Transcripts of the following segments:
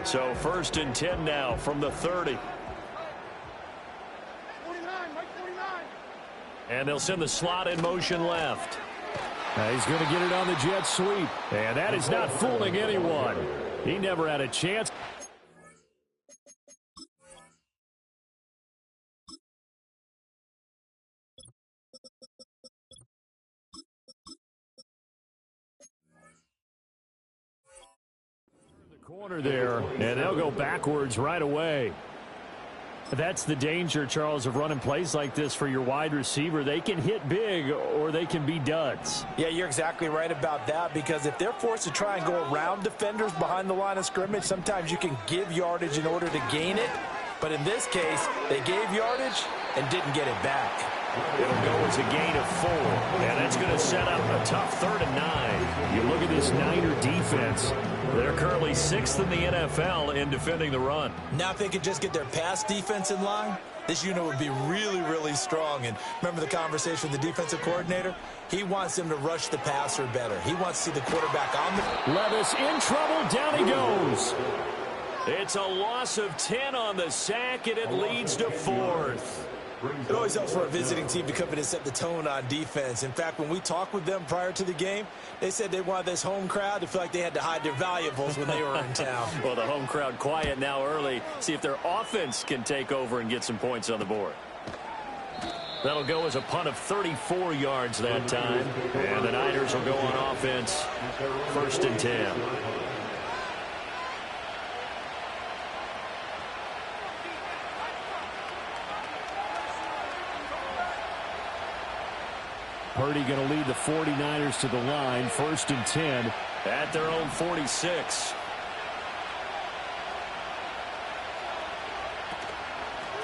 So 1st and 10 now from the 30. And they'll send the slot in motion left. He's going to get it on the jet sweep. And that is not fooling anyone. He never had a chance. The corner there, and they'll go backwards right away. That's the danger, Charles, of running plays like this for your wide receiver. They can hit big or they can be duds. Yeah, you're exactly right about that, because if they're forced to try and go around defenders behind the line of scrimmage, sometimes you can give yardage in order to gain it. But in this case, they gave yardage and didn't get it back. It'll go as a gain of 4, and that's going to set up a tough 3rd and 9. You look at this Niner defense. They're currently 6th in the NFL in defending the run. Now if they could just get their pass defense in line, this unit would be really, really strong. And remember the conversation with the defensive coordinator? He wants them to rush the passer better. He wants to see the quarterback on the... Levis in trouble. Down he goes. It's a loss of 10 on the sack, and it leads to 4th. It always helps for a visiting team to come in and set the tone on defense. In fact, when we talked with them prior to the game, they said they wanted this home crowd to feel like they had to hide their valuables when they were in town. Well, the home crowd quiet now early. See if their offense can take over and get some points on the board. That'll go as a punt of 34 yards that time. And the Niners will go on offense. 1st and 10. Purdy going to lead the 49ers to the line. 1st and 10. At their own 46.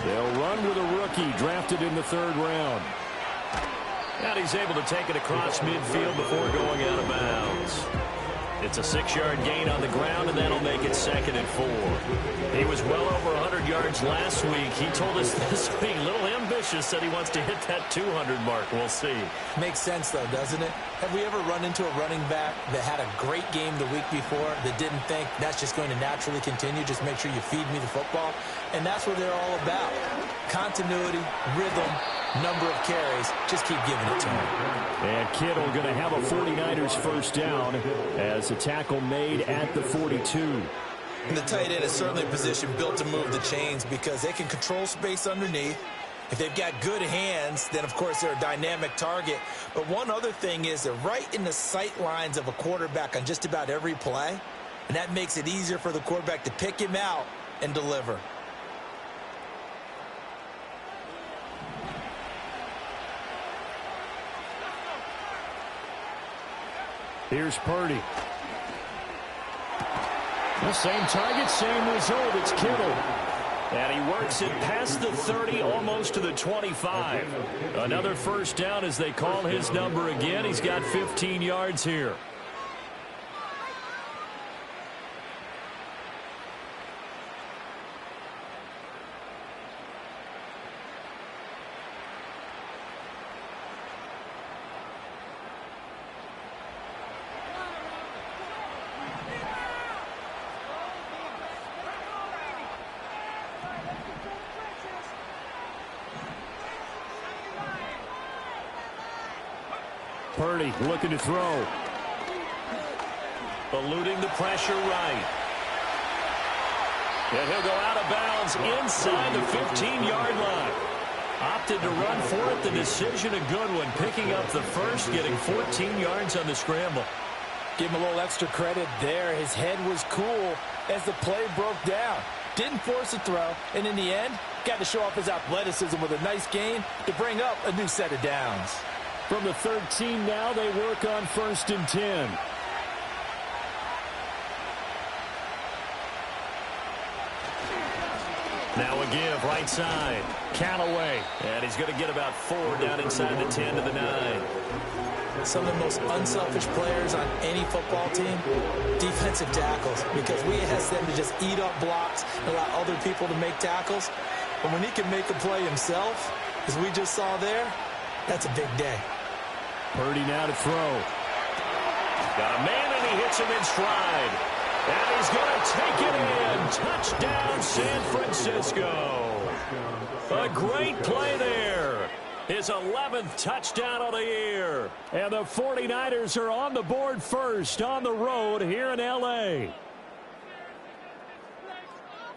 They'll run with a rookie drafted in the 3rd round. And he's able to take it across midfield before going out of bounds. It's a 6-yard gain on the ground, and that'll make it 2nd and 4. He was well over 100 yards last week. He told us this week, a little ambitious, said he wants to hit that 200 mark. We'll see. Makes sense, though, doesn't it? Have we ever run into a running back that had a great game the week before that didn't think that's just going to naturally continue? Just make sure you feed me the football. And that's what they're all about. Continuity, rhythm, number of carries. Just keep giving it to him. And Kittle going to have a 49ers first down as a tackle made at the 42. And the tight end is certainly a position built to move the chains because they can control space underneath. If they've got good hands, then, of course, they're a dynamic target. But one other thing is they're right in the sight lines of a quarterback on just about every play. And that makes it easier for the quarterback to pick him out and deliver. Here's Purdy. The same target, same result. It's Kittle. And he works it past the 30, almost to the 25. Another first down as they call his number again. He's got 15 yards here. Purdy looking to throw. Eluding the pressure right. And he'll go out of bounds inside the 15-yard line. Opted to run for it. The decision a good one. Picking up the first, getting 14 yards on the scramble. Give him a little extra credit there. His head was cool as the play broke down. Didn't force a throw, and in the end, got to show off his athleticism with a nice gain to bring up a new set of downs. From the 13 now, they work on 1st and 10. Now a give, right side. Callaway. And he's going to get about 4 down inside the 10 to the 9. Some of the most unselfish players on any football team, defensive tackles, because we ask them to just eat up blocks and allow other people to make tackles. But when he can make a play himself, as we just saw there, that's a big day. Purdy now to throw. Got a man, and he hits him in stride. And he's going to take it in. Touchdown, San Francisco. A great play there. His 11th touchdown of the year. And the 49ers are on the board first on the road here in L.A.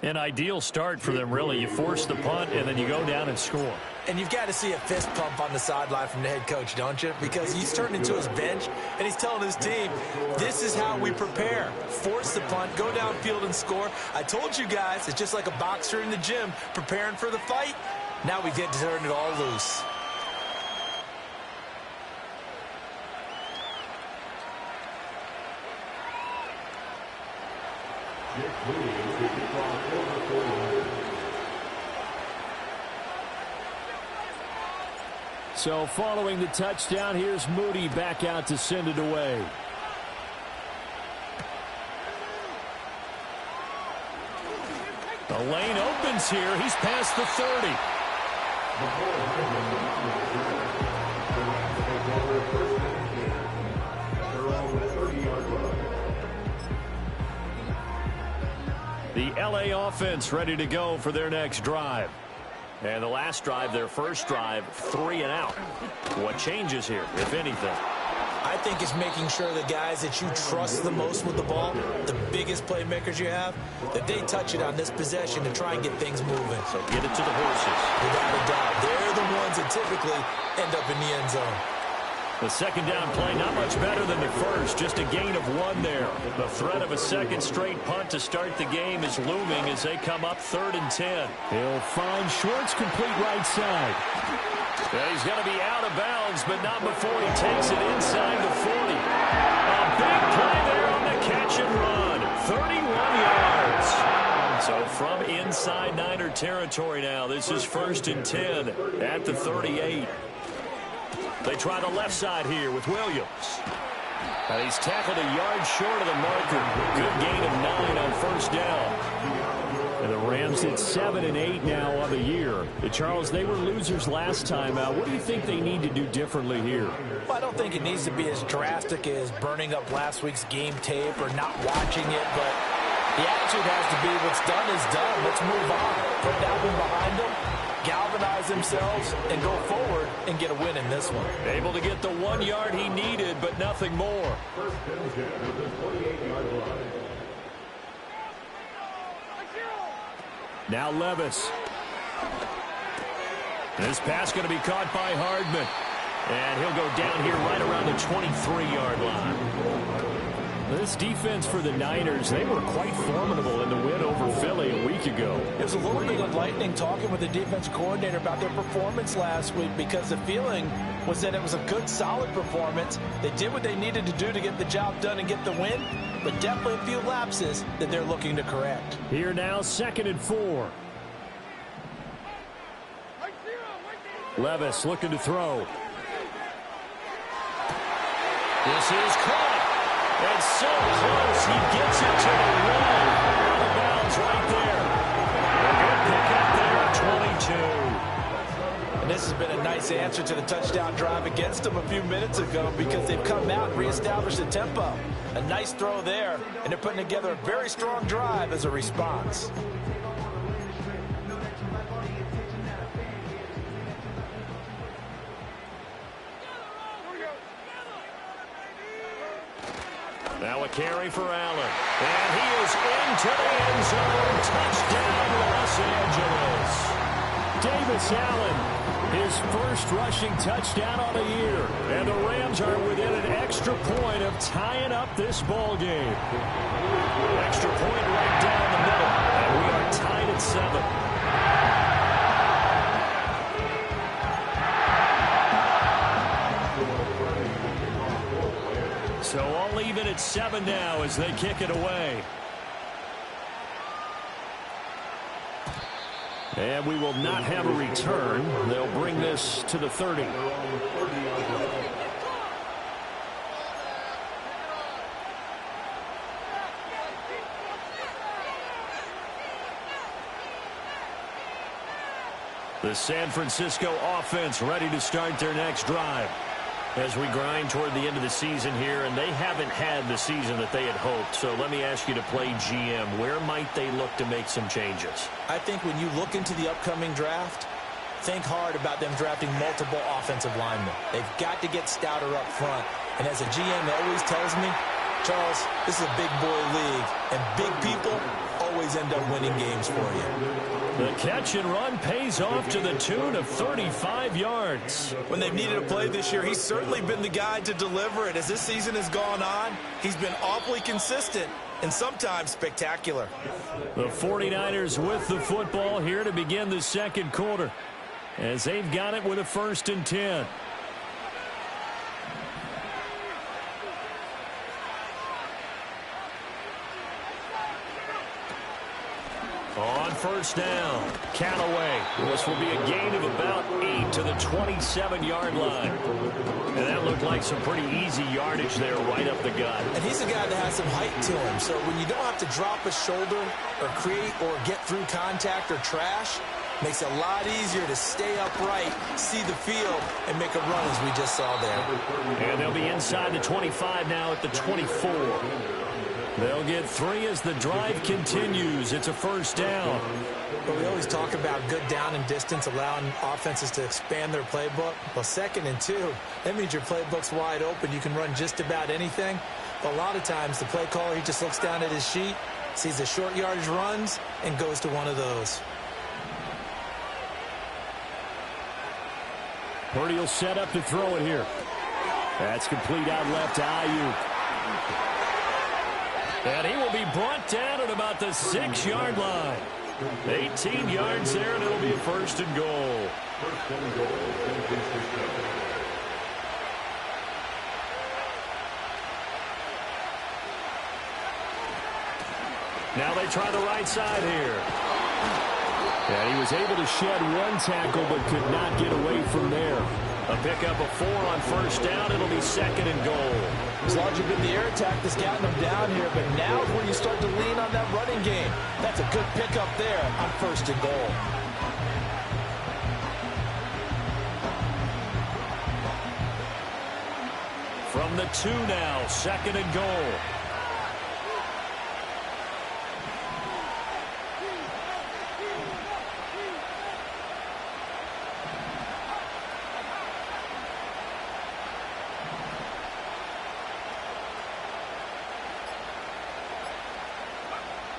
An ideal start for them, really. You force the punt, and then you go down and score. And you've got to see a fist pump on the sideline from the head coach, don't you? Because he's turning into his bench, and he's telling his team, this is how we prepare. Force the punt, go downfield and score. I told you guys, it's just like a boxer in the gym preparing for the fight. Now we get to turn it all loose. So following the touchdown, here's Moody back out to send it away. The lane opens here. He's past the 30. The LA offense ready to go for their next drive. And the last drive, their first drive, 3 and out. What changes here, if anything? I think it's making sure the guys that you trust the most with the ball, the biggest playmakers you have, that they touch it on this possession to try and get things moving. So get it to the horses. Without a doubt. They're the ones that typically end up in the end zone. The second down play, not much better than the first, just a gain of 1 there. The threat of a second straight punt to start the game is looming as they come up 3rd and 10. He'll find Schwartz complete right side. Yeah, he's going to be out of bounds, but not before he takes it inside the 40. A big play there on the catch and run. 31 yards. So from inside Niner territory now, this is 1st and 10 at the 38. They try the left side here with Williams. And he's tackled a yard short of the marker. Good gain of 9 on 1st down. And the Rams hit 7 and 8 now on the year. Charles, they were losers last time out. What do you think they need to do differently here? Well, I don't think it needs to be as drastic as burning up last week's game tape or not watching it, but the attitude has to be what's done is done. Let's move on. Put that one behind them, galvanize themselves, and go forward and get a win in this one. Able to get the 1 yard he needed, but nothing more. Now Levis. This pass going to be caught by Hardman. And he'll go down here right around the 23-yard line. This defense for the Niners, they were quite formidable in the win over Philly a week ago. It was a little bit enlightening talking with the defense coordinator about their performance last week because the feeling was that it was a good, solid performance. They did what they needed to do to get the job done and get the win, but definitely a few lapses that they're looking to correct. Here now, 2nd and 4. Levis looking to throw. This is caught. It's so close. He gets it to the wall. Out of bounds right there. A good pick up there, 22. And this has been a nice answer to the touchdown drive against them a few minutes ago because they've come out and reestablished the tempo. A nice throw there, and they're putting together a very strong drive as a response. Now a carry for Allen. And he is into the end zone. Touchdown, Los Angeles. Davis Allen, his first rushing touchdown on the year. And the Rams are within an extra point of tying up this ball game. Extra point right down the middle. And we are tied at 7. So all even at 7 now as they kick it away. And we will not have a return. They'll bring this to the 30. The San Francisco offense ready to start their next drive. As we grind toward the end of the season here, and they haven't had the season that they had hoped. So let me ask you to play GM. Where might they look to make some changes? I think when you look into the upcoming draft, think hard about them drafting multiple offensive linemen. They've got to get stouter up front. And as a GM always tells me, Charles, this is a big boy league, and big people always end up winning games for you. The catch and run pays off to the tune of 35 yards. When they've needed a play this year, he's certainly been the guy to deliver it. As this season has gone on, he's been awfully consistent and sometimes spectacular. The 49ers with the football here to begin the second quarter, as they've got it with a 1st and 10. On 1st down, Callaway. This will be a gain of about 8 to the 27-yard line. And that looked like some pretty easy yardage there right up the gut. And he's a guy that has some height to him. So when you don't have to drop a shoulder or create or get through contact or trash, makes it a lot easier to stay upright, see the field, and make a run as we just saw there. And they'll be inside the 25 now at the 24. They'll get 3 as the drive continues. It's a 1st down. But we always talk about good down and distance, allowing offenses to expand their playbook. Well, 2nd and 2, that means your playbook's wide open. You can run just about anything. But a lot of times, the play caller, he just looks down at his sheet, sees the short yardage runs, and goes to one of those. Purdy will set up to throw it here. That's complete out left to Ayuk. And he will be brought down at about the 6-yard line. 18 yards there, and it'll be a 1st and goal. Now they try the right side here. And he was able to shed 1 tackle, but could not get away from there. A pickup of 4 on 1st down. It'll be 2nd and goal. It's largely been the air attack that's gotten them down here, but now is where you start to lean on that running game. That's a good pickup there on 1st and goal. From the 2 now, 2nd and goal.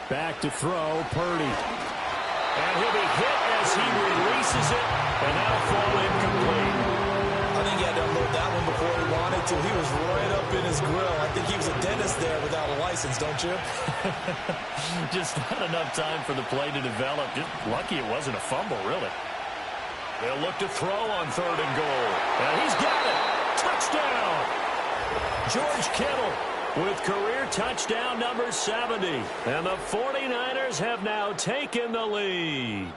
Back to throw, Purdy. And he'll be hit as he releases it, and that'll fall incomplete. I think he had to unload that one before he wanted to. He was right up in his grill. I think he was a dentist there without a license, don't you? Just not enough time for the play to develop. Just lucky it wasn't a fumble, really. They'll look to throw on 3rd and goal. And he's got it. Touchdown. George Kittle with career touchdown number 70. And the 49ers have now taken the lead.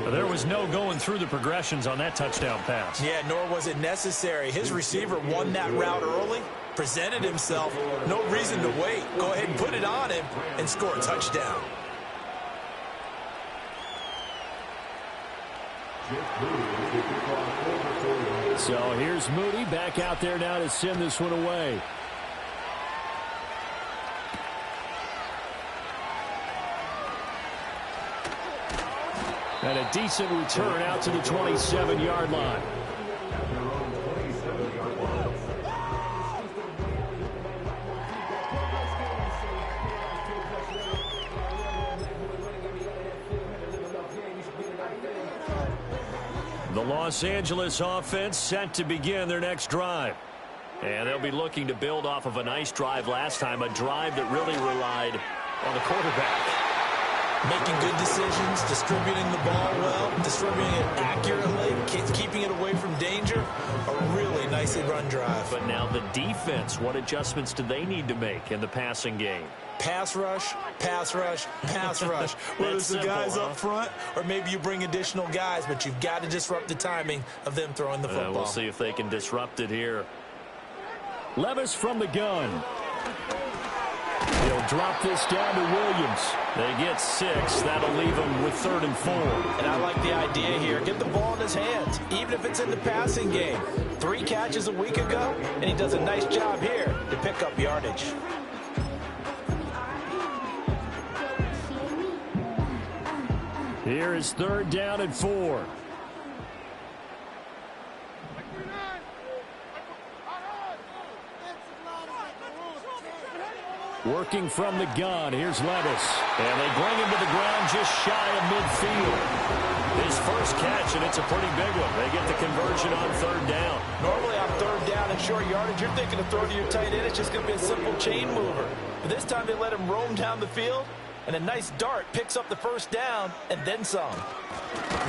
There was no going through the progressions on that touchdown pass. Yeah, nor was it necessary. His receiver won that route early, presented himself. No reason to wait. Go ahead and put it on him and score a touchdown. So here's Moody back out there now to send this one away. And a decent return out to the 27-yard line. The Los Angeles offense set to begin their next drive. And they'll be looking to build off of a nice drive last time, a drive that really relied on the quarterback. Making good decisions, distributing the ball well, distributing it accurately, keeping it away from danger. A really nicely run drive. But now the defense, what adjustments do they need to make in the passing game? Pass rush, pass rush, pass rush. Whether it's the guys up front or maybe you bring additional guys, but you've got to disrupt the timing of them throwing the football. We'll see if they can disrupt it here. Levis from the gun. He'll drop this down to Williams. They get 6. That'll leave them with 3rd and 4. And I like the idea here. Get the ball in his hands, even if it's in the passing game. 3 catches a week ago, and he does a nice job here to pick up yardage. Here is 3rd down and 4. Working from the gun, here's Levis. And they bring him to the ground just shy of midfield. His first catch, and it's a pretty big one. They get the conversion on 3rd down. Normally on 3rd down and short yardage, you're thinking of throw to your tight end. It's just going to be a simple chain mover. But this time they let him roam down the field, and a nice dart picks up the 1st down and then some.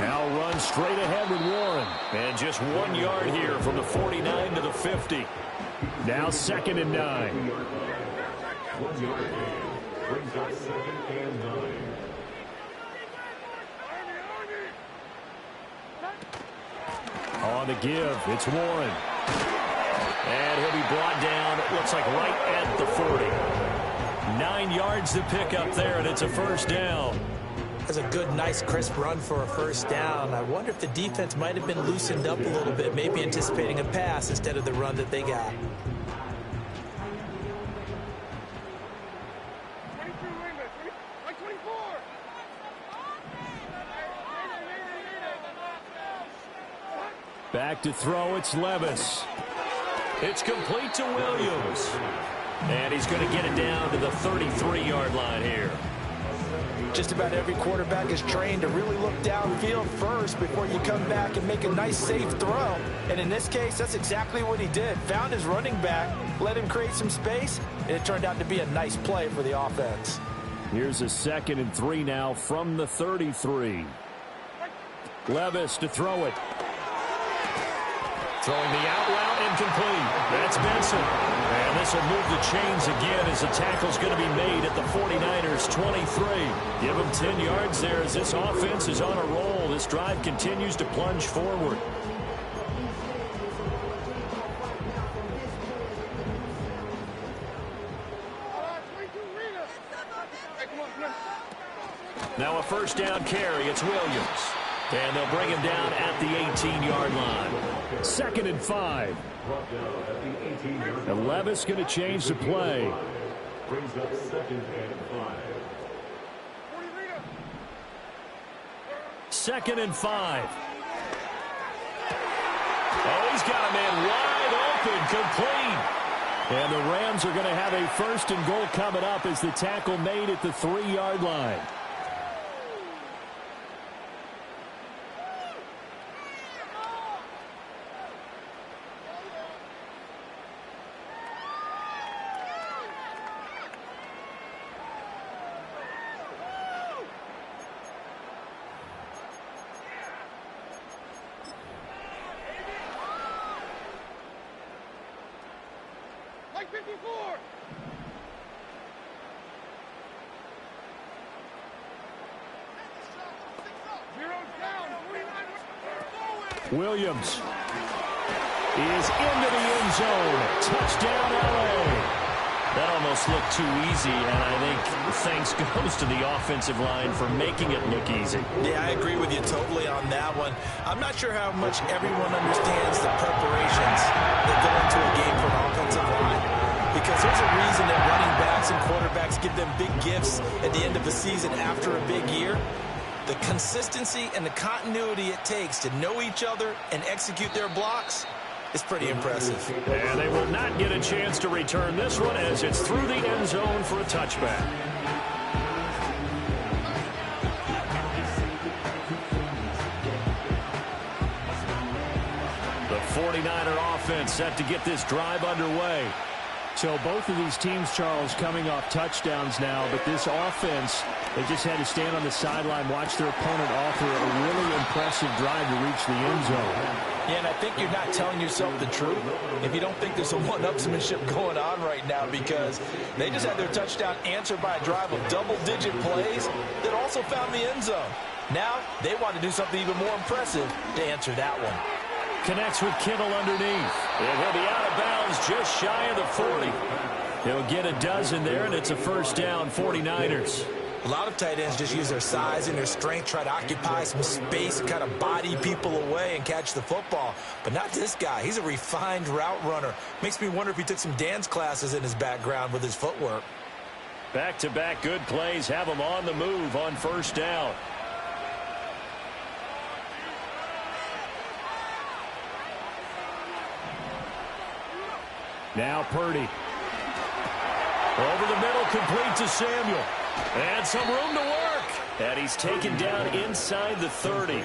Now run straight ahead with Warren. And just 1 yard here from the 49 to the 50. Now 2nd and 9. Brings up 2nd and 9. On the give, it's Warren. And he'll be brought down, it looks like right at the 40. 9 yards to pick up there, and it's a 1st down. That's a good, nice, crisp run for a 1st down. I wonder if the defense might have been loosened up a little bit, maybe anticipating a pass instead of the run that they got. Back to throw, it's Levis. It's complete to Williams. And he's going to get it down to the 33-yard line here. Just about every quarterback is trained to really look downfield first before you come back and make a nice, safe throw. And in this case, that's exactly what he did. Found his running back, let him create some space, and it turned out to be a nice play for the offense. Here's a 2nd and 3 now from the 33. Levis to throw it. Throwing the out route, incomplete. That's Benson. And this will move the chains again as the tackle's going to be made at the 49ers 23. Give them 10 yards there as this offense is on a roll. This drive continues to plunge forward. Now a 1st down carry. It's Williams. And they'll bring him down at the 18-yard line. 2nd and 5. And Levis going to change the play. Brings up 2nd and 5. 2nd and 5. Oh, he's got a man wide open, complete. And the Rams are going to have a 1st and goal coming up as the tackle made at the 3-yard line. Williams is into the end zone. Touchdown, L.A. That almost looked too easy, and I think thanks goes to the offensive line for making it look easy. Yeah, I agree with you totally on that one. I'm not sure how much everyone understands the preparations that go into a game for an offensive line, because there's a reason that running backs and quarterbacks give them big gifts at the end of a season after a big year. The consistency and the continuity it takes to know each other and execute their blocks is pretty impressive. And they will not get a chance to return this one as it's through the end zone for a touchback. The 49er offense set to get this drive underway. So both of these teams, Charles, coming off touchdowns now, but this offense, they just had to stand on the sideline, watch their opponent offer a really impressive drive to reach the end zone. Yeah, and I think you're not telling yourself the truth if you don't think there's some one-upsmanship going on right now, because they just had their touchdown answered by a drive of double-digit plays that also found the end zone. Now they want to do something even more impressive to answer that one. Connects with Kittle underneath. And he'll be out of bounds just shy of the 40. He'll get a dozen there, and it's a first down, 49ers. A lot of tight ends just use their size and their strength, try to occupy some space and kind of body people away and catch the football. But not this guy. He's a refined route runner. Makes me wonder if he took some dance classes in his background with his footwork. Back-to-back good plays have him on the move on first down. Now Purdy. Over the middle, complete to Samuel. And some room to work. And he's taken down inside the 30.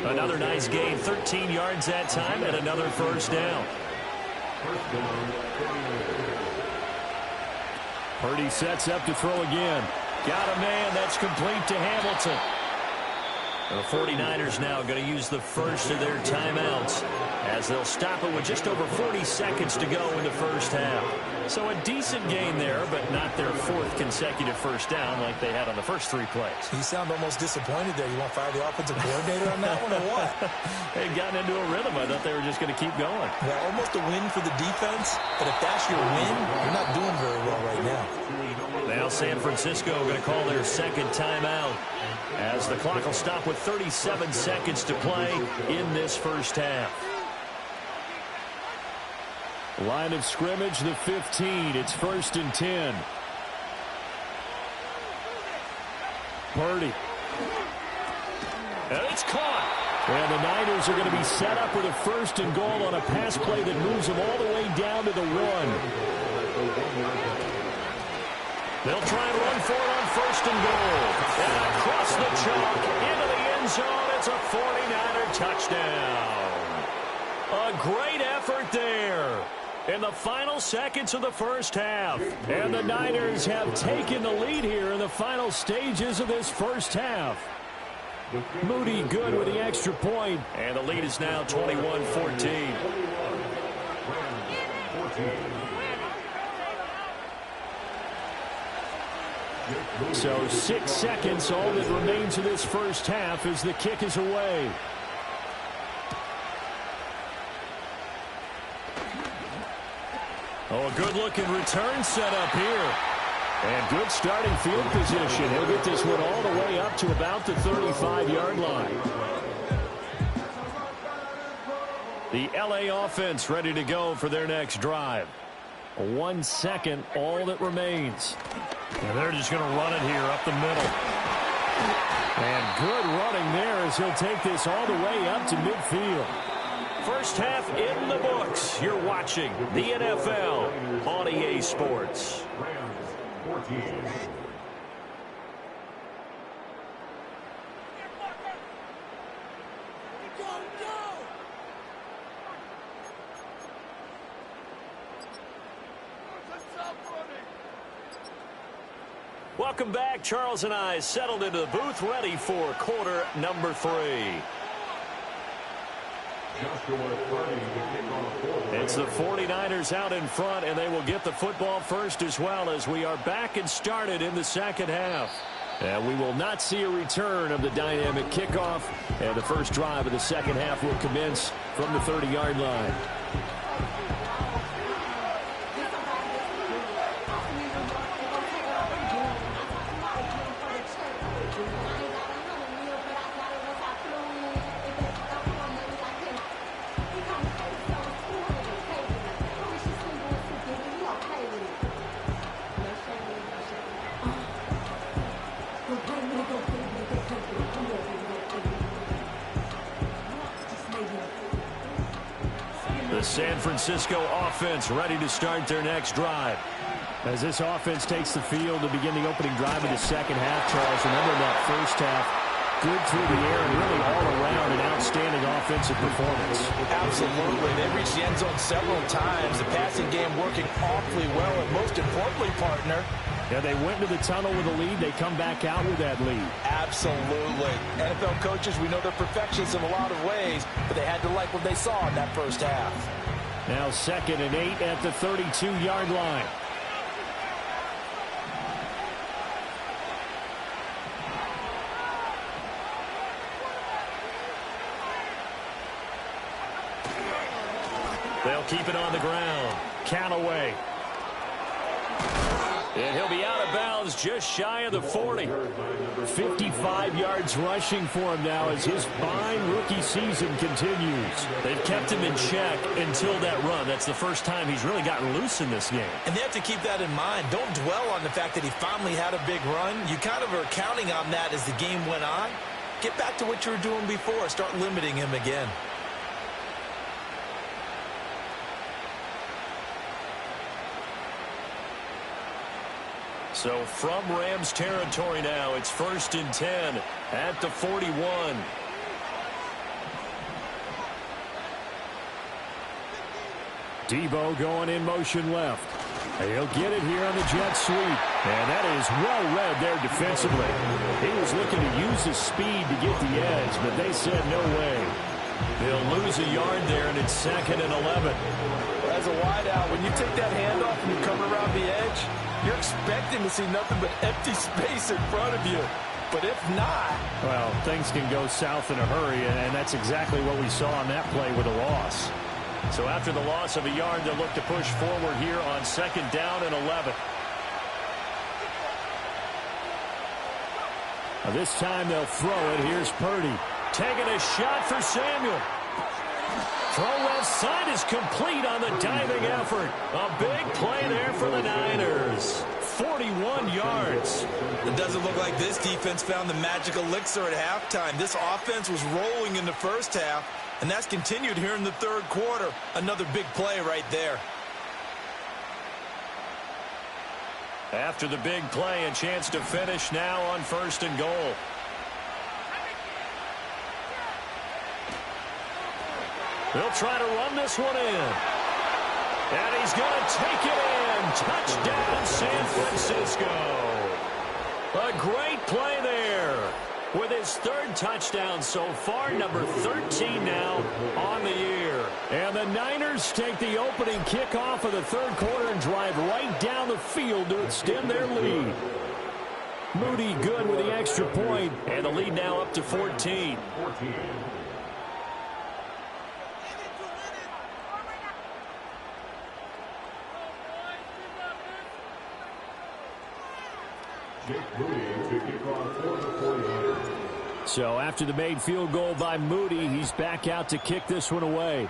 Another nice gain, 13 yards that time, and another first down. Purdy sets up to throw again. Got a man. That's complete to Hamilton. The 49ers now going to use the first of their timeouts as they'll stop it with just over 40 seconds to go in the first half. So a decent gain there, but not their fourth consecutive first down like they had on the first three plays. You sound almost disappointed there. You want to fire the offensive coordinator on that one or what? They'd gotten into a rhythm. I thought they were just going to keep going. Well, almost a win for the defense, but if that's your win, you're not doing very well right now. Now San Francisco going to call their second timeout as the clock will stop with 37 seconds to play in this first half. Line of scrimmage, the 15. It's 1st and 10. Purdy. And it's caught. And the Niners are going to be set up with a 1st and goal on a pass play that moves them all the way down to the 1. They'll try and run for it on 1st and goal. And across the chalk into the end zone. It's a 49er touchdown. A great effort there in the final seconds of the first half. And the Niners have taken the lead here in the final stages of this first half. Moody good with the extra point. And the lead is now 21-14. So 6 seconds, all that remains of this first half as the kick is away. Oh, a good-looking return set up here. And good starting field position. He'll get this one all the way up to about the 35-yard line. The L.A. offense ready to go for their next drive. 1 second, all that remains. And they're just going to run it here up the middle. And good running there as he'll take this all the way up to midfield. First half in the books. You're watching the NFL on EA Sports. Welcome back. Charles and I settled into the booth ready for quarter number 3. It's the 49ers out in front, and they will get the football first as well as we are back and started in the second half. And we will not see a return of the dynamic kickoff, and the first drive of the second half will commence from the 30-yard line. The San Francisco offense ready to start their next drive. As this offense takes the field to begin the opening drive of the second half, Charles, remember that first half, good through the air and really all around an outstanding offensive performance. Absolutely. They reached the end zone several times. The passing game working awfully well. And most importantly, partner, yeah, they went into the tunnel with a lead. They come back out with that lead. absolutely. NFL coaches, we know they're perfectionists in a lot of ways, but they had to like what they saw in that first half. Now 2nd and 8 at the 32-yard line. They'll keep it on the ground. Callaway. And he'll be out of bounds just shy of the 40. 55 yards rushing for him now as his fine rookie season continues. They've kept him in check until that run. That's the first time he's really gotten loose in this game. And they have to keep that in mind. Don't dwell on the fact that he finally had a big run. You kind of are counting on that as the game went on. Get back to what you were doing before. Start limiting him again. So from Rams territory now, it's 1st and 10 at the 41. Debo going in motion left. He'll get it here on the jet sweep. And that is well read there defensively. He was looking to use his speed to get the edge, but they said no way. They'll lose a yard there, and it's 2nd and 11. As a wideout, when you take that handoff and you come around the edge, you're expecting to see nothing but empty space in front of you. But if not... well, things can go south in a hurry, and that's exactly what we saw on that play with a loss. So after the loss of a yard, they'll look to push forward here on 2nd down and 11. Now this time they'll throw it. Here's Purdy. Taking a shot for Samuel. Throw left side is complete on the diving effort. A big play there for the Niners. 41 yards. It doesn't look like this defense found the magic elixir at halftime. This offense was rolling in the first half, and that's continued here in the third quarter. Another big play right there. After the big play, a chance to finish now on 1st and goal. They'll try to run this one in. And he's going to take it in. Touchdown, San Francisco. A great play there. With his 3rd touchdown so far, number 13 now on the year. And the Niners take the opening kickoff of the third quarter and drive right down the field to extend their lead. Moody good with the extra point. And the lead now up to 14. So after the made field goal by Moody, he's back out to kick this one away.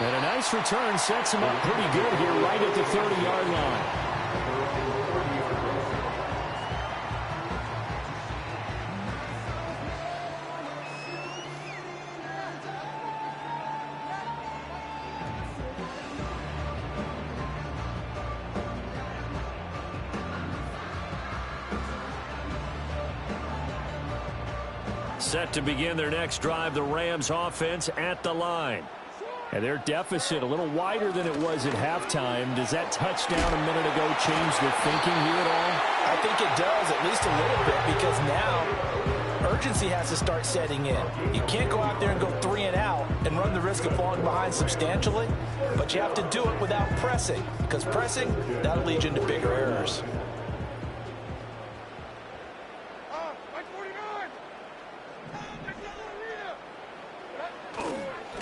And a nice return sets him up pretty good here right at the 30-yard line. Set to begin their next drive, the Rams offense at the line. And their deficit a little wider than it was at halftime. Does that touchdown a minute ago change their thinking here at all? I think it does, at least a little bit, because now urgency has to start setting in. You can't go out there and go 3 and out and run the risk of falling behind substantially, but you have to do it without pressing, because pressing, that'll lead you into bigger errors.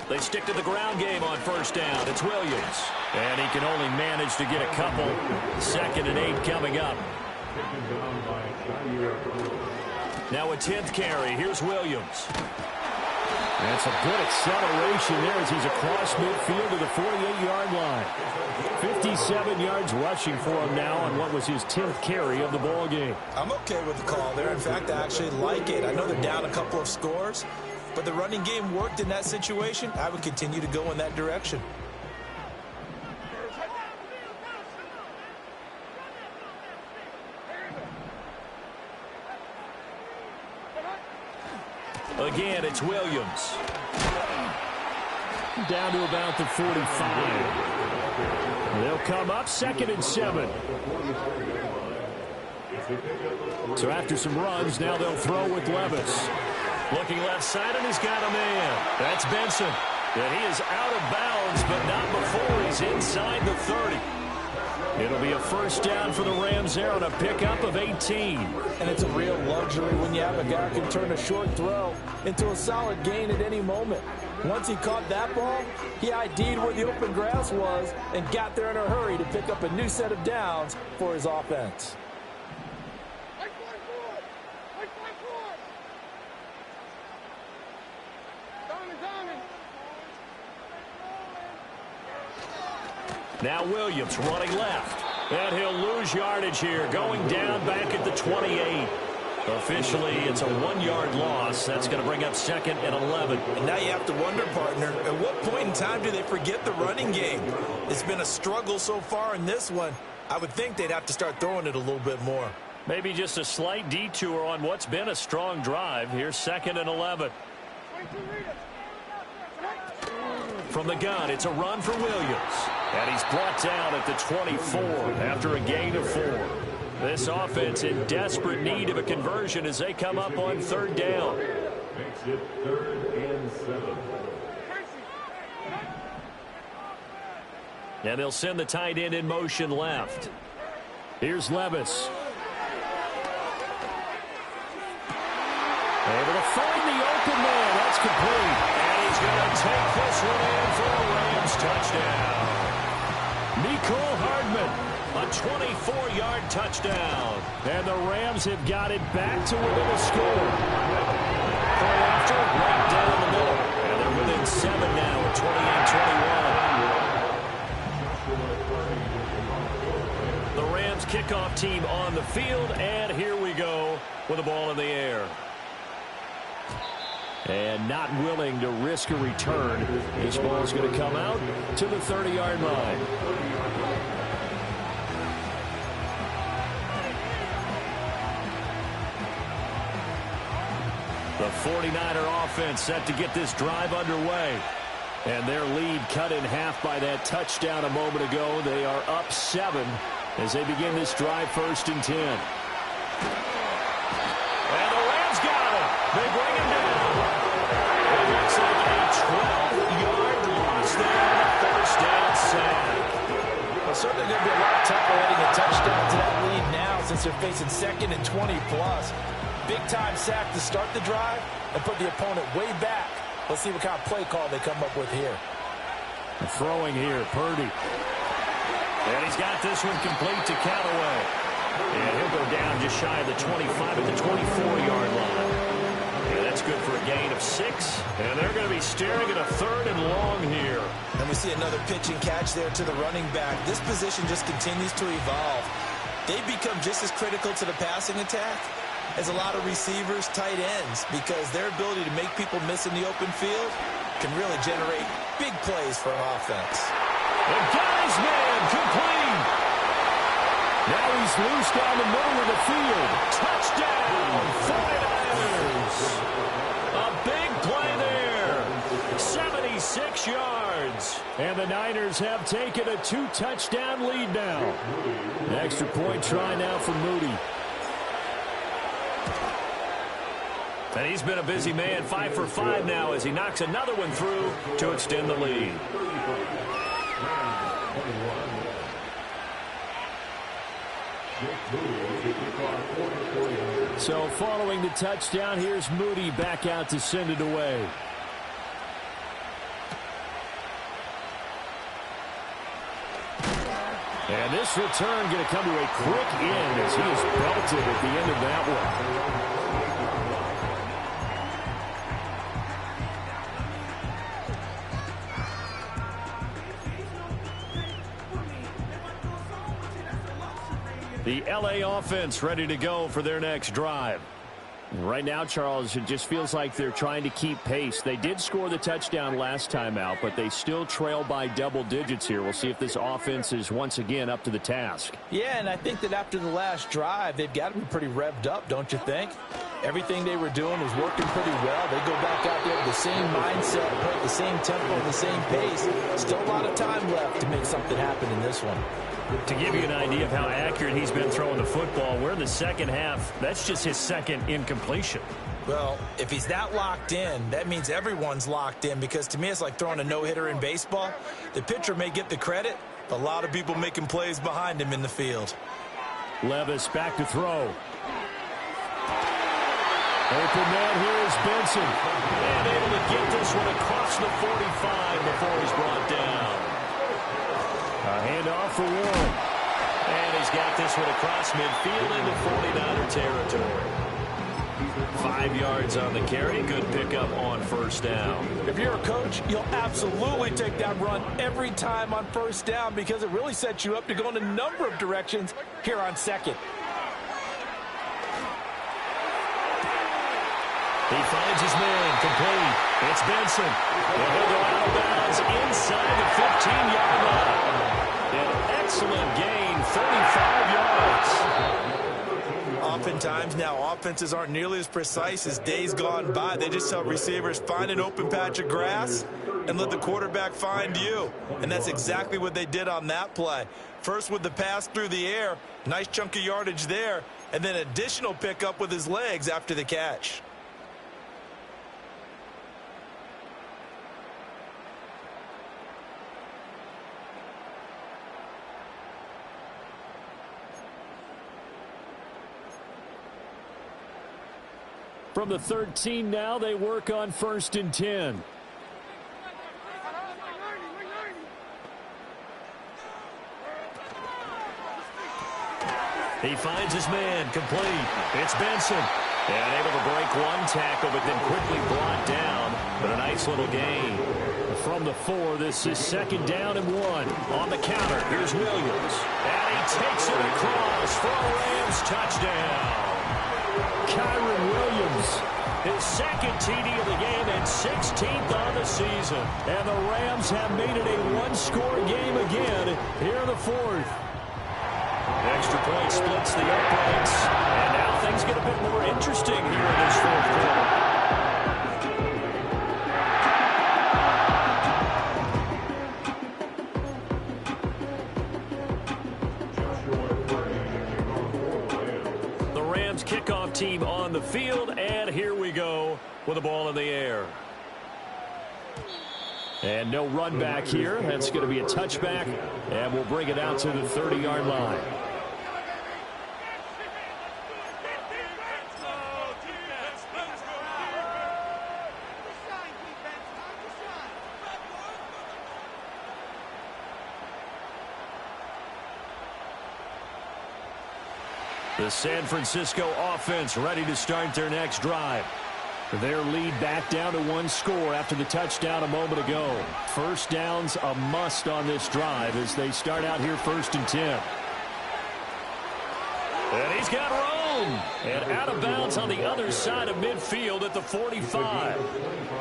They stick to the ground game on 1st down. It's Williams. And he can only manage to get a couple. 2nd and 8 coming up. Now a 10th carry. Here's Williams. That's a good acceleration there as he's across midfield to the 48-yard line. 57 yards rushing for him now on what was his 10th carry of the ball game. I'm okay with the call there. In fact, I actually like it. I know they're down a couple of scores, but the running game worked in that situation. I would continue to go in that direction. again. It's Williams. Down to about the 45. They'll come up 2nd and 7. So after some runs, now they'll throw with Levis. Looking left side, and he's got a man. That's Benson. And he is out of bounds, but not before he's inside the 30. It'll be a first down for the Rams there on a pickup of 18. And it's a real luxury when you have a guy who can turn a short throw into a solid gain at any moment. Once he caught that ball, he ID'd where the open grass was and got there in a hurry to pick up a new set of downs for his offense. Now Williams running left. And he'll lose yardage here, going down back at the 28. Officially, it's a 1-yard loss. That's going to bring up 2nd and 11. And now you have to wonder, partner, at what point in time do they forget the running game? It's been a struggle so far in this one. I would think they'd have to start throwing it a little bit more. Maybe just a slight detour on what's been a strong drive. Here's 2nd and 11. From the gun, it's a run for Williams. And he's brought down at the 24 after a gain of 4. This offense in desperate need of a conversion as they come up on 3rd down. Makes it 3rd and 7. And they'll send the tight end in motion left. Here's Levis. Able to find the open man. That's complete. And he's going to take this one in for a Rams touchdown. Mecole Hardman, a 24-yard touchdown. And the Rams have got it back to within a score. After right down the middle. And they're within 7 now at 28-21. The Rams kickoff team on the field. And here we go with the ball in the air. And not willing to risk a return. This ball is going to come out to the 30-yard line. The 49er offense set to get this drive underway. And their lead cut in half by that touchdown a moment ago. They are up 7 as they begin this drive 1st and 10. And the Rams got him. They bring him down. It looks like a 12-yard loss there. First down sack. Well, certainly going to be a lot tougher adding a touchdown to that lead now since they're facing 2nd and 20+. Big-time sack to start the drive and put the opponent way back. Let's see what kind of play call they come up with here. Throwing here, Purdy. And he's got this one complete to Callaway. And he'll go down just shy of the 25 at the 24-yard line. And that's good for a gain of 6. And they're going to be staring at a 3rd and long here. And we see another pitch and catch there to the running back. This position just continues to evolve. They become just as critical to the passing attack as a lot of receivers, tight ends, because their ability to make people miss in the open field can really generate big plays for an offense. And got his man complete. Now he's loose down the middle of the field. Touchdown, 49ers. A big play there. 76 yards. And the Niners have taken a 2-touchdown lead now. An extra point try now for Moody. And he's been a busy man, 5 for 5 now as he knocks another one through to extend the lead. So following the touchdown, here's Moody back out to send it away. And this return going to come to a quick end as he is belted at the end of that one. The LA offense ready to go for their next drive. Right now, Charles, it just feels like they're trying to keep pace. They did score the touchdown last time out, but they still trail by double digits here. We'll see if this offense is once again up to the task. Yeah, and I think that after the last drive, they've got to be pretty revved up, don't you think? Everything they were doing was working pretty well. They go back out there with the same mindset, play at the same tempo, and the same pace. Still a lot of time left to make something happen in this one. To give you an idea of how accurate he's been throwing the football, we're in the second half. That's just his second incompletion. Well, if he's that locked in, that means everyone's locked in, because to me it's like throwing a no-hitter in baseball. The pitcher may get the credit, but a lot of people making plays behind him in the field. Levis back to throw. Open man, here is Benson. And able to get this one across the 45 before he's brought down. A handoff for Warren. And he's got this one across midfield into 49er territory. 5 yards on the carry. Good pickup on first down. If you're a coach, you'll absolutely take that run every time on first down, because it really sets you up to go in a number of directions here on second. He finds his man, complete. It's Benson. And he'll go out of bounds inside the 15-yard line. An excellent gain, 35 yards. Oftentimes now, offenses aren't nearly as precise as days gone by. They just help receivers find an open patch of grass and let the quarterback find you. And that's exactly what they did on that play. First with the pass through the air, nice chunk of yardage there, and then additional pickup with his legs after the catch. From the 13 now, they work on 1st and 10. He finds his man, complete. It's Benson. And able to break one tackle, but then quickly brought down. But a nice little gain. From the 4, this is 2nd down and 1. On the counter, here's Williams. And he takes it across for a Rams touchdown. Kyron Williams. His second TD of the game and 16th on the season. And the Rams have made it a one-score game again here in the 4th. Extra point splits the uprights. And now things get a bit more interesting here in this 4th quarter. Kickoff team on the field, and here we go with the ball in the air. And no run back here. That's going to be a touchback, and we'll bring it out to the 30-yard line. The San Francisco offense ready to start their next drive. Their lead back down to 1 score after the touchdown a moment ago. First down's a must on this drive as they start out here 1st and 10. And he's got room. And out of bounds on the other side of midfield at the 45.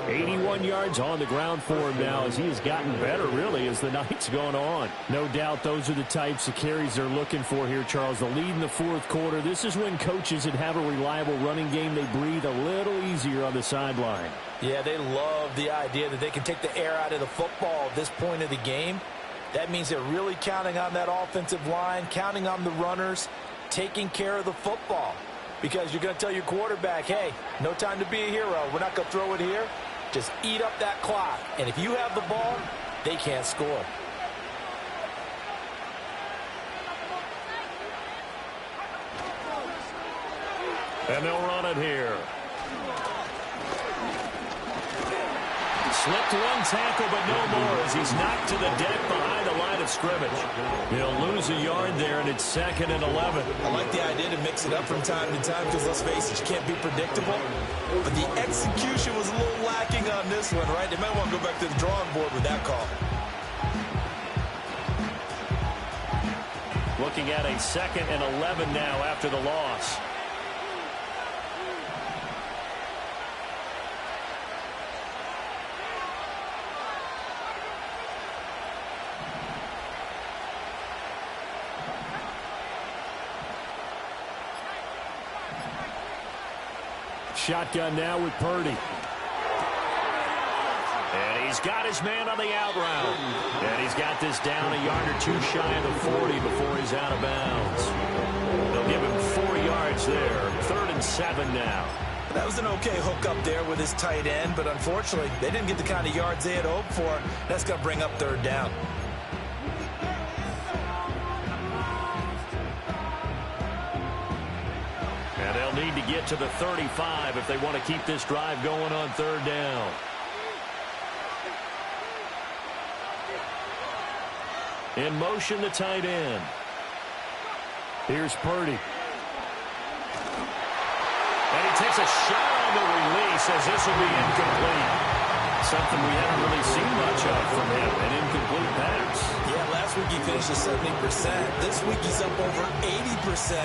81 yards on the ground for him now as he has gotten better, really, as the night's gone on. No doubt those are the types of carries they're looking for here, Charles. The lead in the 4th quarter. This is when coaches that have a reliable running game, they breathe a little easier on the sideline. Yeah, they love the idea that they can take the air out of the football at this point of the game. That means they're really counting on that offensive line, counting on the runners, taking care of the football, because you're going to tell your quarterback, hey, no time to be a hero. We're not going to throw it here. Just eat up that clock. And if you have the ball, they can't score. And they'll run it here. Slipped one tackle, but no more as he's knocked to the deck behind the line of scrimmage. He'll lose a yard there, and it's 2nd and 11. I like the idea to mix it up from time to time because, let's face it, you can't be predictable. But the execution was a little lacking on this one, right? They might want to go back to the drawing board with that call. Looking at a 2nd and 11 now after the loss. shotgun now with Purdy. And he's got his man on the out route. And he's got this down a yard or two shy of the 40 before he's out of bounds. They'll give him 4 yards there. 3rd and 7 now. That was an okay hook up there with his tight end, but unfortunately, they didn't get the kind of yards they had hoped for. That's going to bring up 3rd down. And they'll need to get to the 35 if they want to keep this drive going on 3rd down. In motion, the tight end. Here's Purdy. And he takes a shot on the release as this will be incomplete. Something we haven't really seen much of from him, an incomplete pass. Yeah, last week he finished at 70%. This week he's up over 80%.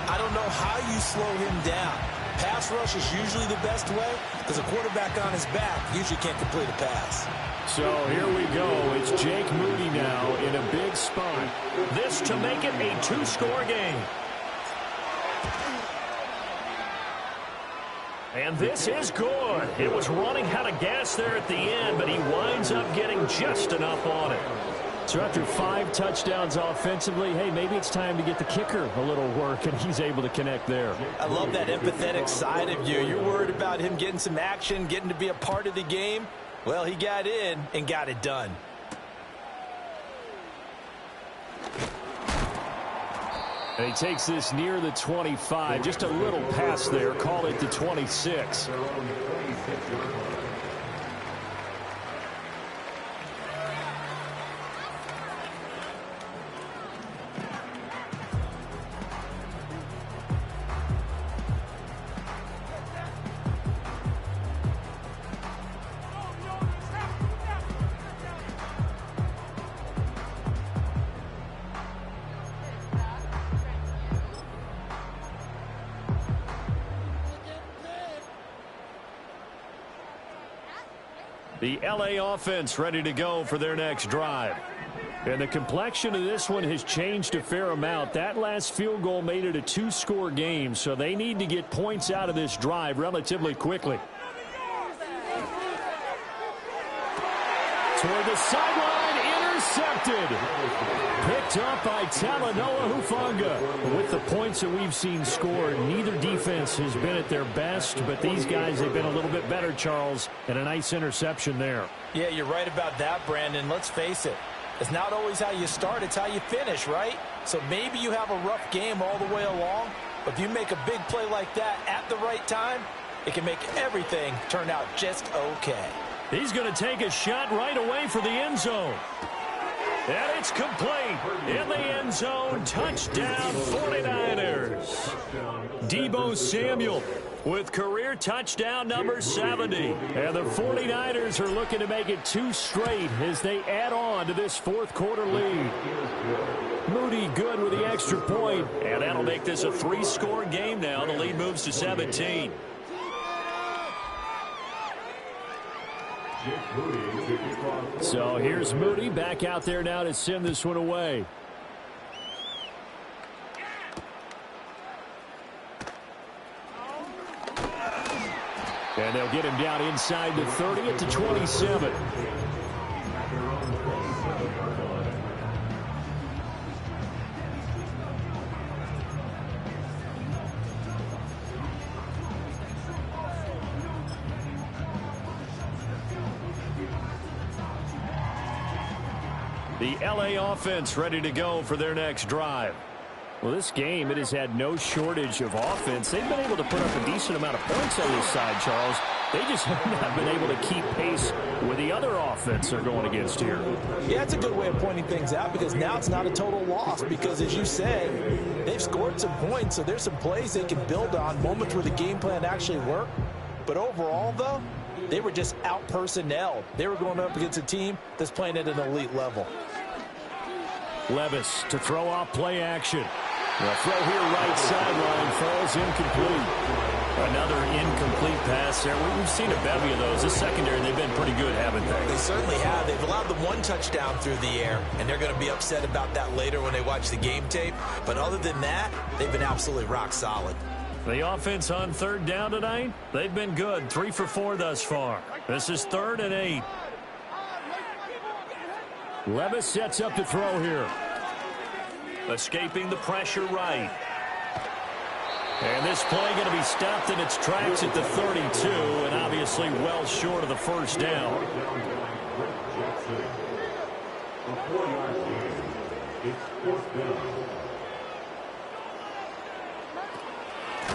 I don't know how you slow him down. Pass rush is usually the best way because a quarterback on his back usually can't complete a pass. So here we go. It's Jake Moody now in a big spot. This to make it a 2-score game. And this is good. It was running out of gas there at the end, but he winds up getting just enough on it. So after 5 touchdowns offensively, hey, maybe it's time to get the kicker a little work, and he's able to connect there. I love that empathetic side of you. You're worried about him getting some action, getting to be a part of the game. Well, he got in and got it done. And he takes this near the 25. Just a little pass there. Call it the 26. The LA offense ready to go for their next drive. And the complexion of this one has changed a fair amount. That last field goal made it a 2-score game, so they need to get points out of this drive relatively quickly. Toward the sideline, intercepted. Picked up by Talanoa Hufanga. With the points that we've seen scored, neither defense has been at their best, but these guys have been a little bit better, Charles, and a nice interception there. Yeah, you're right about that, Brandon. Let's face it. It's not always how you start, it's how you finish, right? So maybe you have a rough game all the way along, but if you make a big play like that at the right time, it can make everything turn out just okay. He's going to take a shot right away for the end zone. And it's complete. In the end zone, touchdown 49ers. Deebo Samuel with career touchdown number 70. And the 49ers are looking to make it 2 straight as they add on to this 4th quarter lead. Moody good with the extra point. And that'll make this a 3-score game now. The lead moves to 17. So here's Moody back out there now to send this one away. And they'll get him down inside the 30 at the 27. The LA offense ready to go for their next drive. Well, this game, it has had no shortage of offense. They've been able to put up a decent amount of points on this side, Charles. They just have not been able to keep pace with the other offense they're going against here. Yeah, it's a good way of pointing things out because now it's not a total loss because, as you said, they've scored some points, so there's some plays they can build on, moments where the game plan actually worked. But overall, though, they were just out-personnelled. They were going up against a team that's playing at an elite level. Levis to throw off play action. The throw here right sideline falls incomplete. Another incomplete pass there. We've seen a bevy of those. This secondary, they've been pretty good, haven't they? They certainly have. They've allowed the 1 touchdown through the air, and they're going to be upset about that later when they watch the game tape. But other than that, they've been absolutely rock solid. The offense on third down tonight, they've been good. 3 for 4 thus far. This is 3rd and 8. Levis sets up to throw here. Escaping the pressure right. And this play going to be stopped in its tracks at the 32, and obviously well short of the first down.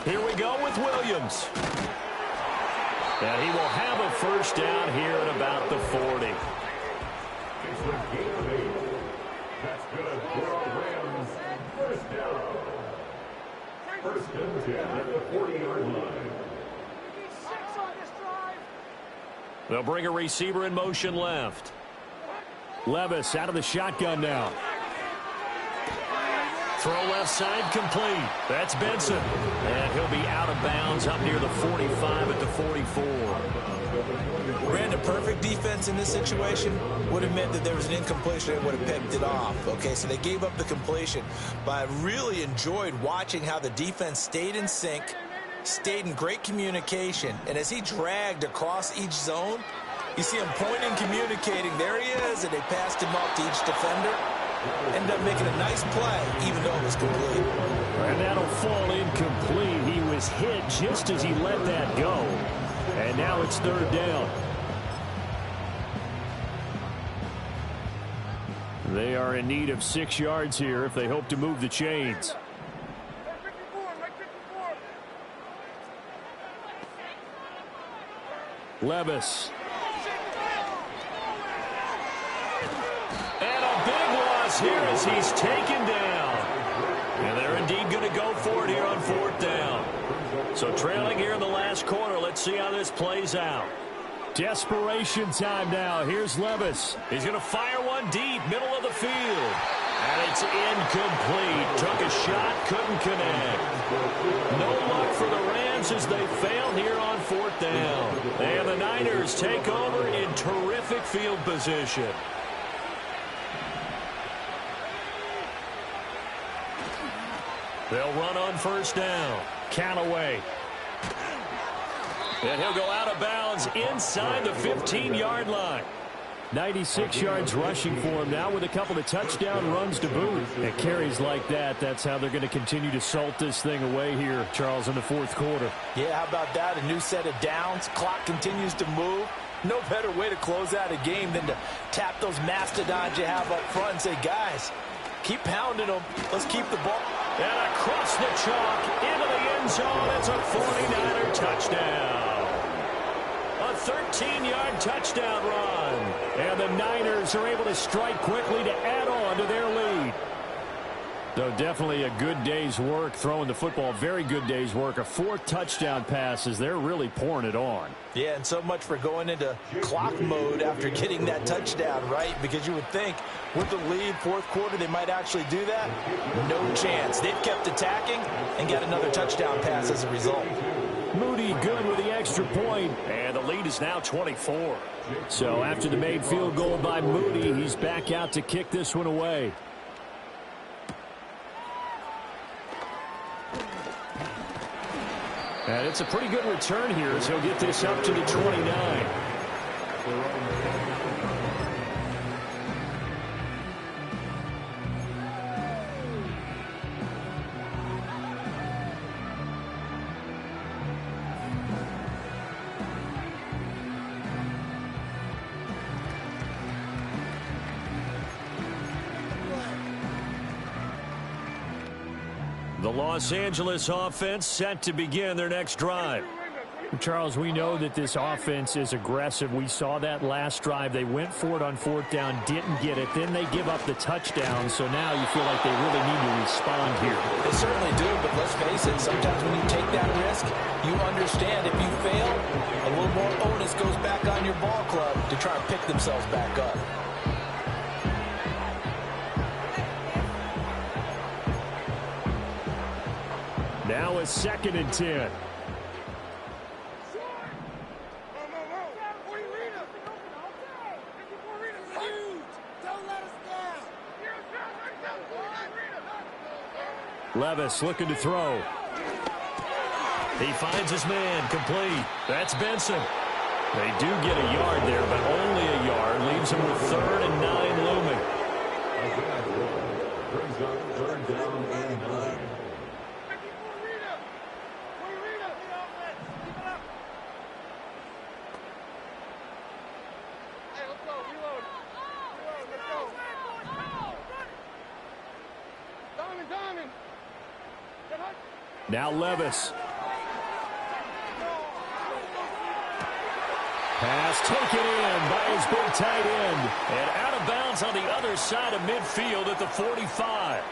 Here we go with Williams. And he will have a first down here at about the 40. It's the gain of 8. That's good for our Rams. First down. First and 10 at the 40-yard line. They'll bring a receiver in motion left. Levis out of the shotgun now. Throw left side complete. That's Benson. And he'll be out of bounds up near the 45 at the 44. Brandon, perfect defense in this situation would have meant that there was an incompletion and would have picked it off. Okay, so they gave up the completion. But I really enjoyed watching how the defense stayed in sync, stayed in great communication. And as he dragged across each zone, you see him pointing, communicating. There he is, and they passed him off to each defender. Ended up making a nice play, even though it was complete. And that'll fall incomplete. He was hit just as he let that go. And now it's 3rd down. They are in need of 6 yards here if they hope to move the chains. Levis. And a big loss here as he's taken down. And they're indeed going to go for it here on 4th down. So trailing here in the last quarter. Let's see how this plays out. Desperation time now. Here's Levis. He's going to fire one deep, middle of the field. And it's incomplete. Took a shot, couldn't connect. No luck for the Rams as they fail here on 4th down. And the Niners take over in terrific field position. They'll run on 1st down. Callaway. And he'll go out of bounds inside the 15-yard line. 96 yards rushing for him now with a couple of touchdown runs to boot. And carries like that, that's how they're going to continue to salt this thing away here, Charles, in the 4th quarter. Yeah, how about that? A new set of downs. Clock continues to move. No better way to close out a game than to tap those mastodons you have up front and say, guys, keep pounding them. Let's keep the ball. And across the chalk into the end zone. It's a 49er touchdown. A 13-yard touchdown run. And the Niners are able to strike quickly to add on to their lead. So definitely a good day's work throwing the football. Very good day's work. A 4th touchdown pass as they're really pouring it on. Yeah, and so much for going into clock mode after getting that touchdown, right? Because you would think with the lead, 4th quarter, they might actually do that. No chance. They've kept attacking and got another touchdown pass as a result. Moody good with the extra point. And the lead is now 24. So after the made field goal by Moody, he's back out to kick this one away. And it's a pretty good return here as he'll get this up to the 29. The Los Angeles offense set to begin their next drive. Charles, we know that this offense is aggressive. We saw that last drive. They went for it on 4th down, didn't get it. Then they give up the touchdown. So now you feel like they really need to respond here. They certainly do, but let's face it, sometimes when you take that risk, you understand if you fail, a little more onus goes back on your ball club to try and pick themselves back up. Now a 2nd and 10. Levis looking to throw. He finds his man, complete. That's Benson. They do get a yard there, but only a yard. Leaves him with 3rd and 9 looming. Brings up 3rd down and 9. Now Levis. Pass taken in by his big tight end. And out of bounds on the other side of midfield at the 45.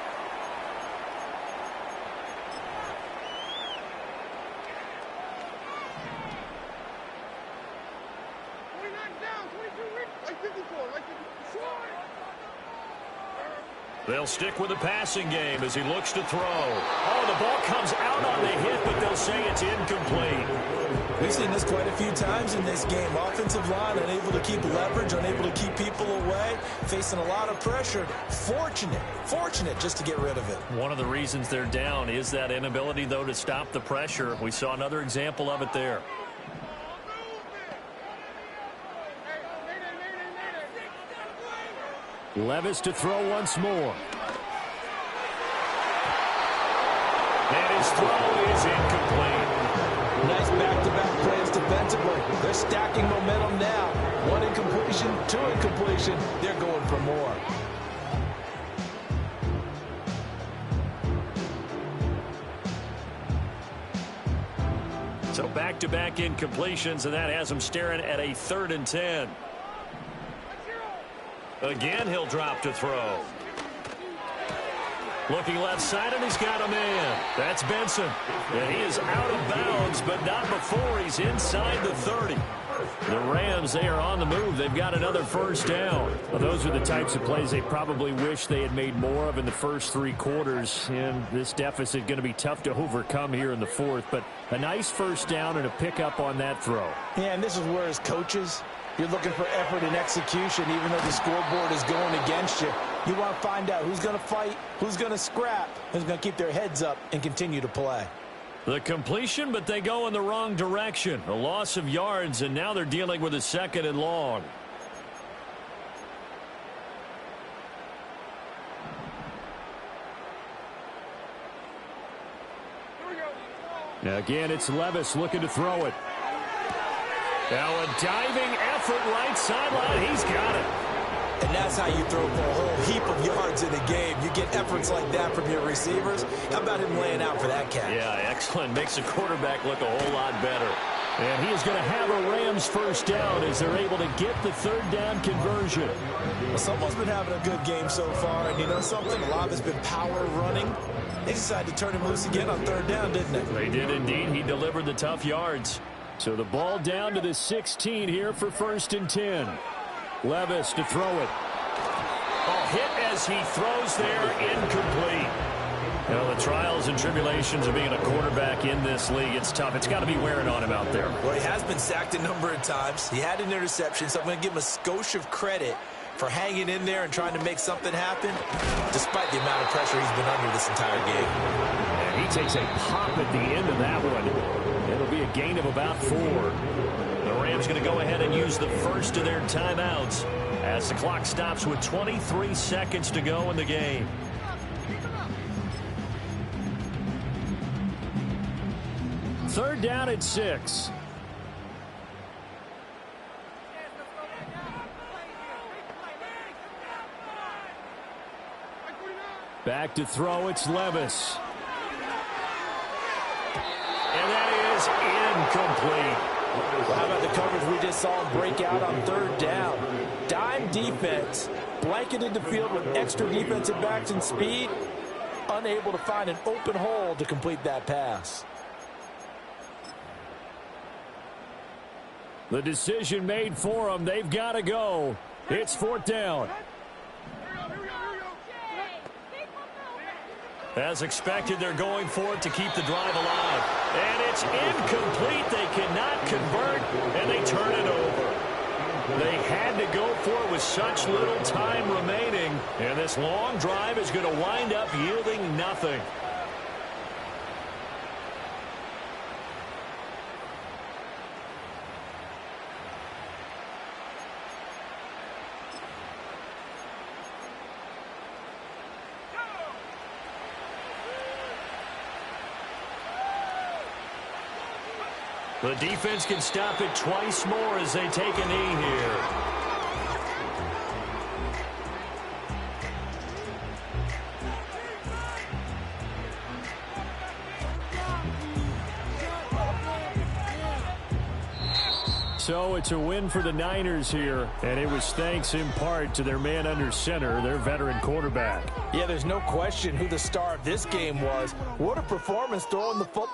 They'll stick with the passing game as he looks to throw. Oh, the ball comes out on the hit, but they'll say it's incomplete. We've seen this quite a few times in this game. Offensive line unable to keep leverage, unable to keep people away, facing a lot of pressure. Fortunate just to get rid of it. One of the reasons they're down is that inability, though, to stop the pressure. We saw another example of it there. Levis to throw once more. And his throw is incomplete. Nice back-to-back plays defensively. They're stacking momentum now. 1 incompletion, 2 incompletion. They're going for more. So back-to-back incompletions, and that has him staring at a 3rd and 10. Again, he'll drop to throw. Looking left side, and he's got a man. That's Benson. And he is out of bounds, but not before he's inside the 30. The Rams, they are on the move. They've got another 1st down. Well, those are the types of plays they probably wish they had made more of in the first 3 quarters. And this deficit going to be tough to overcome here in the 4th. But a nice 1st down and a pickup on that throw. Yeah, and this is where as coaches, you're looking for effort and execution, even though the scoreboard is going against you. You want to find out who's going to fight, who's going to scrap, who's going to keep their heads up and continue to play. The completion, but they go in the wrong direction. A loss of yards, and now they're dealing with a 2nd and long. Now again, it's Levis looking to throw it. Now a diving effort right sideline. He's got it. And that's how you throw for a whole heap of yards in a game. You get efforts like that from your receivers. How about him laying out for that catch? Yeah, excellent. Makes the quarterback look a whole lot better. And he is going to have a Rams 1st down as they're able to get the 3rd down conversion. Well, someone's been having a good game so far. And you know something? A lot of it's been power running. They decided to turn him loose again on 3rd down, didn't they? They did indeed. He delivered the tough yards. So the ball down to the 16 here for 1st and 10. Levis to throw it. Oh, hit as he throws there, incomplete. Well, the trials and tribulations of being a quarterback in this league, it's tough. It's got to be wearing on him out there. Well, he has been sacked a number of times. He had an interception, so I'm going to give him a skosh of credit for hanging in there and trying to make something happen, despite the amount of pressure he's been under this entire game. And he takes a pop at the end of that one. It'll be a gain of about 4. The Rams going to go ahead and use the first of their timeouts as the clock stops with 23 seconds to go in the game. Third down at 6. Back to throw, it's Levis. And that is incomplete. Well, how about the coverage we just saw him break out on 3rd down? Dime defense, blanketed the field with extra defensive backs and speed, unable to find an open hole to complete that pass. The decision made for them. They've got to go. It's 4th down. As expected, they're going for it to keep the drive alive. And it's incomplete. They cannot convert, and they turn it over. They had to go for it with such little time remaining. And this long drive is going to wind up yielding nothing. The defense can stop it twice more as they take a knee here. So it's a win for the Niners here, and it was thanks in part to their man under center, their veteran quarterback. Yeah, there's no question who the star of this game was. What a performance throwing the football.